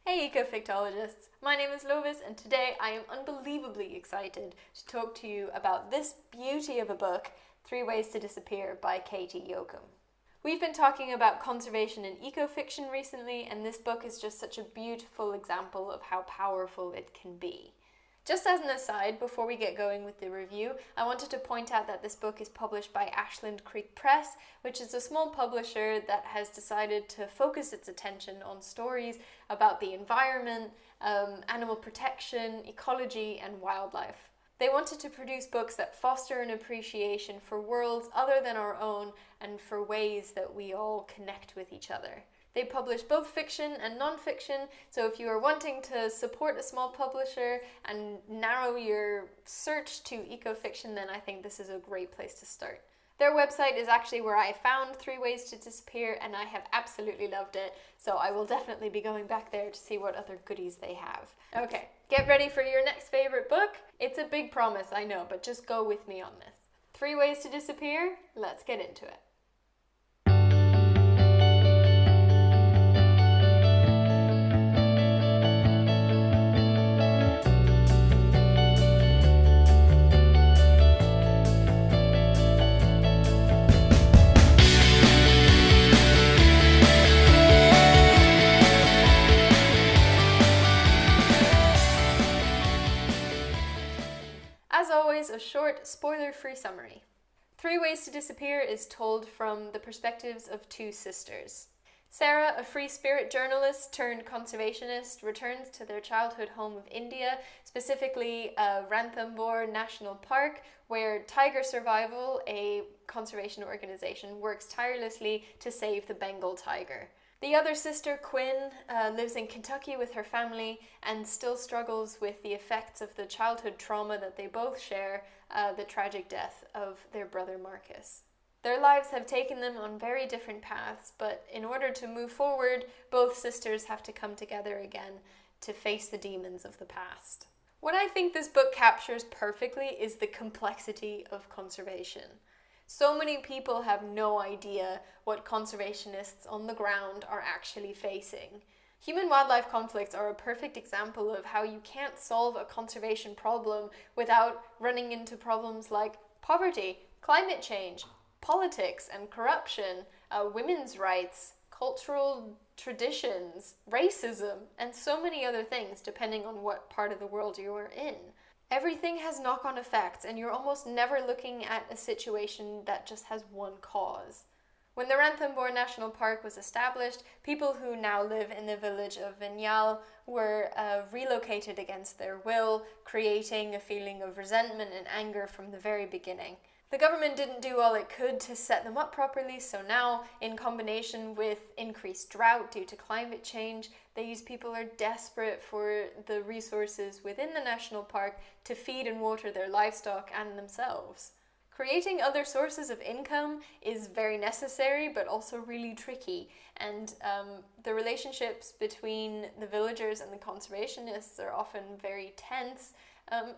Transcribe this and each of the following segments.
Hey Ecofictologists, my name is Lovis and today I am unbelievably excited to talk to you about this beauty of a book, 3 Ways to Disappear by Katy Yocom. We've been talking about conservation in ecofiction recently, and this book is just such a beautiful example of how powerful it can be. Just as an aside, before we get going with the review, I wanted to point out that this book is published by Ashland Press, which is a small publisher that has decided to focus its attention on stories about the environment, animal protection, ecology, and wildlife. They wanted to produce books that foster an appreciation for worlds other than our own and for ways that we all connect with each other. They publish both fiction and non-fiction, so if you are wanting to support a small publisher and narrow your search to ecofiction, then I think this is a great place to start. Their website is actually where I found 3 Ways to Disappear, and I have absolutely loved it, so I will definitely be going back there to see what other goodies they have. Okay, get ready for your next favorite book. It's a big promise, I know, but just go with me on this. 3 Ways to Disappear, let's get into it. As always, a short, spoiler-free summary. 3 Ways to Disappear is told from the perspectives of 2 sisters. Sarah, a free spirit journalist turned conservationist, returns to their childhood home of India, specifically Ranthambore National Park, where Tiger Survival, a conservation organization, works tirelessly to save the Bengal tiger. The other sister, Quinn, lives in Kentucky with her family and still struggles with the effects of the childhood trauma that they both share, the tragic death of their brother Marcus. Their lives have taken them on very different paths, but in order to move forward, both sisters have to come together again to face the demons of the past. What I think this book captures perfectly is the complexity of conservation. So many people have no idea what conservationists on the ground are actually facing. Human-wildlife conflicts are a perfect example of how you can't solve a conservation problem without running into problems like poverty, climate change, politics and corruption, women's rights, cultural traditions, racism, and so many other things depending on what part of the world you are in. Everything has knock-on effects, and you're almost never looking at a situation that just has one cause. When the Ranthambore National Park was established, people who now live in the village of Vinyal were relocated against their will, creating a feeling of resentment and anger from the very beginning. The government didn't do all it could to set them up properly, so now, in combination with increased drought due to climate change, these people are desperate for the resources within the national park to feed and water their livestock and themselves. Creating other sources of income is very necessary, but also really tricky, and the relationships between the villagers and the conservationists are often very tense,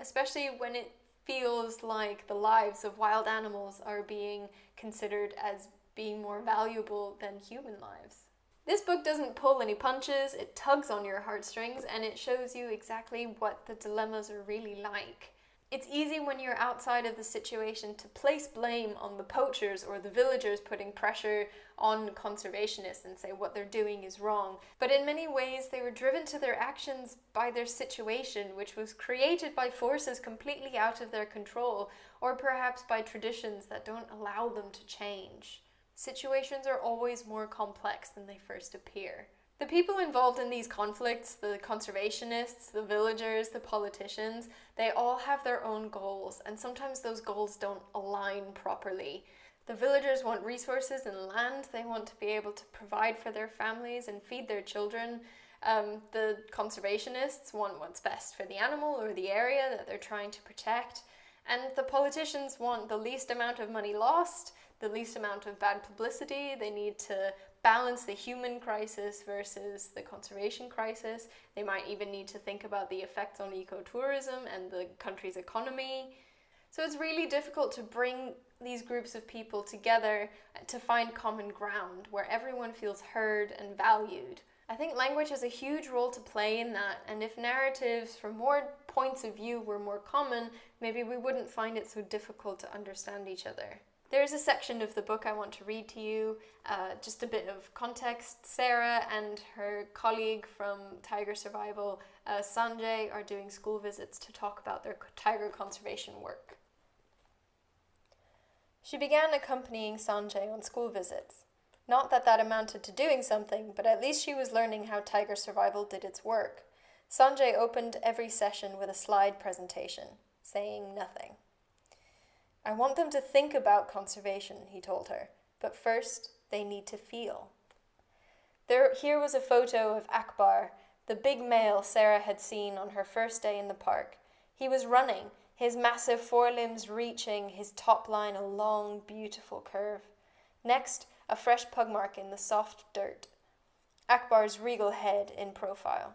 especially when it feels like the lives of wild animals are being considered as being more valuable than human lives. This book doesn't pull any punches, it tugs on your heartstrings, and it shows you exactly what the dilemmas are really like. It's easy when you're outside of the situation to place blame on the poachers or the villagers putting pressure on conservationists and say what they're doing is wrong. But in many ways, they were driven to their actions by their situation, which was created by forces completely out of their control, or perhaps by traditions that don't allow them to change. Situations are always more complex than they first appear. The people involved in these conflicts, the conservationists, the villagers, the politicians, they all have their own goals, and sometimes those goals don't align properly. The villagers want resources and land, they want to be able to provide for their families and feed their children. The conservationists want what's best for the animal or the area that they're trying to protect, and the politicians want the least amount of money lost, the least amount of bad publicity. They need to balance the human crisis versus the conservation crisis. They might even need to think about the effects on ecotourism and the country's economy. So it's really difficult to bring these groups of people together to find common ground where everyone feels heard and valued. I think language has a huge role to play in that, and if narratives from more points of view were more common, maybe we wouldn't find it so difficult to understand each other. There's a section of the book I want to read to you, just a bit of context. Sarah and her colleague from Tiger Survival, Sanjay, are doing school visits to talk about their tiger conservation work. She began accompanying Sanjay on school visits. Not that that amounted to doing something, but at least she was learning how Tiger Survival did its work. Sanjay opened every session with a slide presentation, saying nothing. I want them to think about conservation, he told her, but first they need to feel. Here was a photo of Akbar, the big male Sarah had seen on her first day in the park. He was running, his massive forelimbs reaching, his top line a long, beautiful curve. Next, a fresh pug mark in the soft dirt. Akbar's regal head in profile,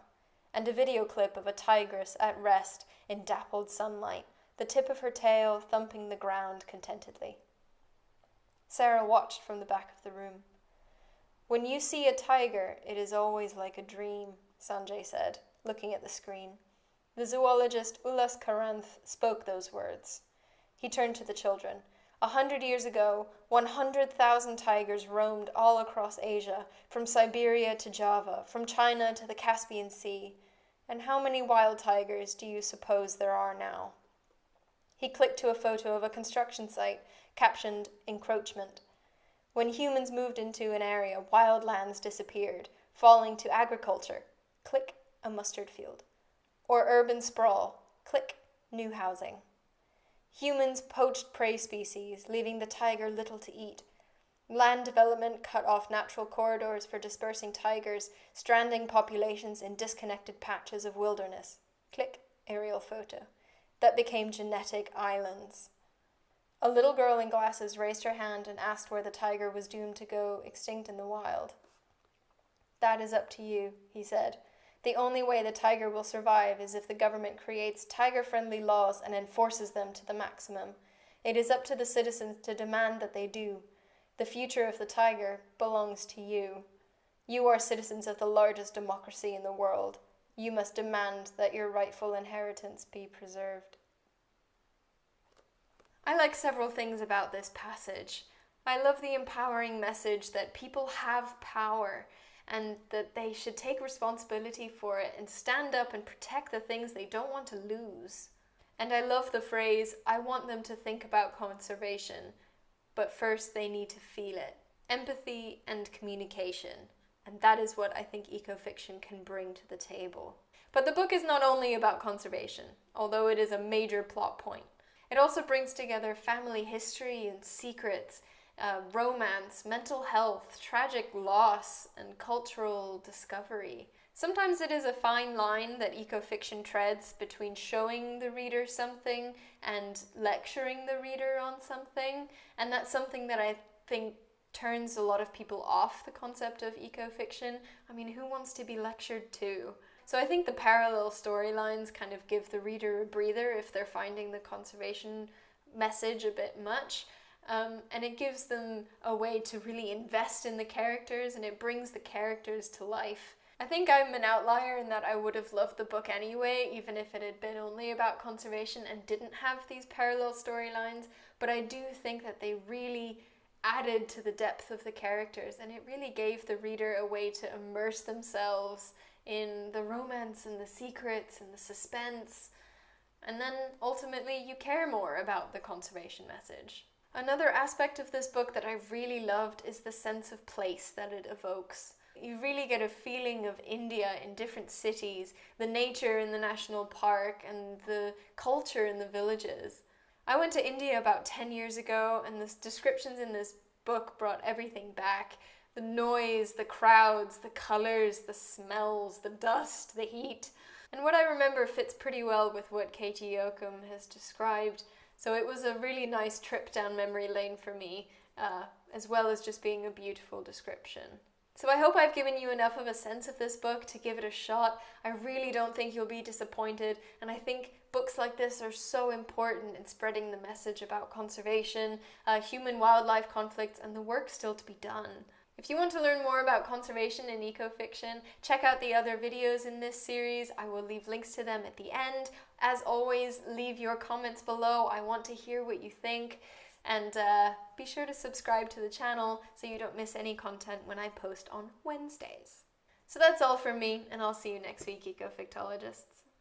and a video clip of a tigress at rest in dappled sunlight, the tip of her tail thumping the ground contentedly. Sarah watched from the back of the room. When you see a tiger, it is always like a dream, Sanjay said, looking at the screen. The zoologist Ulas Karanth spoke those words. He turned to the children. 100 years ago, 100,000 tigers roamed all across Asia, from Siberia to Java, from China to the Caspian Sea. And how many wild tigers do you suppose there are now? He clicked to a photo of a construction site, captioned encroachment. When humans moved into an area, wild lands disappeared, falling to agriculture. Click, a mustard field. Or urban sprawl. Click, new housing. Humans poached prey species, leaving the tiger little to eat. Land development cut off natural corridors for dispersing tigers, stranding populations in disconnected patches of wilderness. Click, aerial photo. That became genetic islands. A little girl in glasses raised her hand and asked where the tiger was doomed to go extinct in the wild. That is up to you, he said. The only way the tiger will survive is if the government creates tiger-friendly laws and enforces them to the maximum. It is up to the citizens to demand that they do. The future of the tiger belongs to you. You are citizens of the largest democracy in the world. You must demand that your rightful inheritance be preserved. I like several things about this passage. I love the empowering message that people have power, and that they should take responsibility for it and stand up and protect the things they don't want to lose. And I love the phrase, I want them to think about conservation, but first they need to feel it. Empathy and communication. And that is what I think ecofiction can bring to the table. But the book is not only about conservation, although it is a major plot point. It also brings together family history and secrets, romance, mental health, tragic loss, and cultural discovery. Sometimes it is a fine line that ecofiction treads between showing the reader something and lecturing the reader on something, and that's something that I think turns a lot of people off the concept of ecofiction. I mean, who wants to be lectured to? So I think the parallel storylines kind of give the reader a breather if they're finding the conservation message a bit much. And it gives them a way to really invest in the characters, and it brings the characters to life. I think I'm an outlier in that I would have loved the book anyway, even if it had been only about conservation and didn't have these parallel storylines, but I do think that they really added to the depth of the characters, and it really gave the reader a way to immerse themselves in the romance and the secrets and the suspense, and then ultimately you care more about the conservation message. Another aspect of this book that I really loved is the sense of place that it evokes. You really get a feeling of India in different cities, the nature in the national park and the culture in the villages. I went to India about 10 years ago, and the descriptions in this book brought everything back. The noise, the crowds, the colors, the smells, the dust, the heat. And what I remember fits pretty well with what Katy Yocom has described. So it was a really nice trip down memory lane for me, as well as just being a beautiful description. So I hope I've given you enough of a sense of this book to give it a shot. I really don't think you'll be disappointed, and I think books like this are so important in spreading the message about conservation, human-wildlife conflicts, and the work still to be done. If you want to learn more about conservation and ecofiction, check out the other videos in this series. I will leave links to them at the end. As always, leave your comments below. I want to hear what you think. And be sure to subscribe to the channel so you don't miss any content when I post on Wednesdays. So that's all from me, and I'll see you next week, Ecofictologists.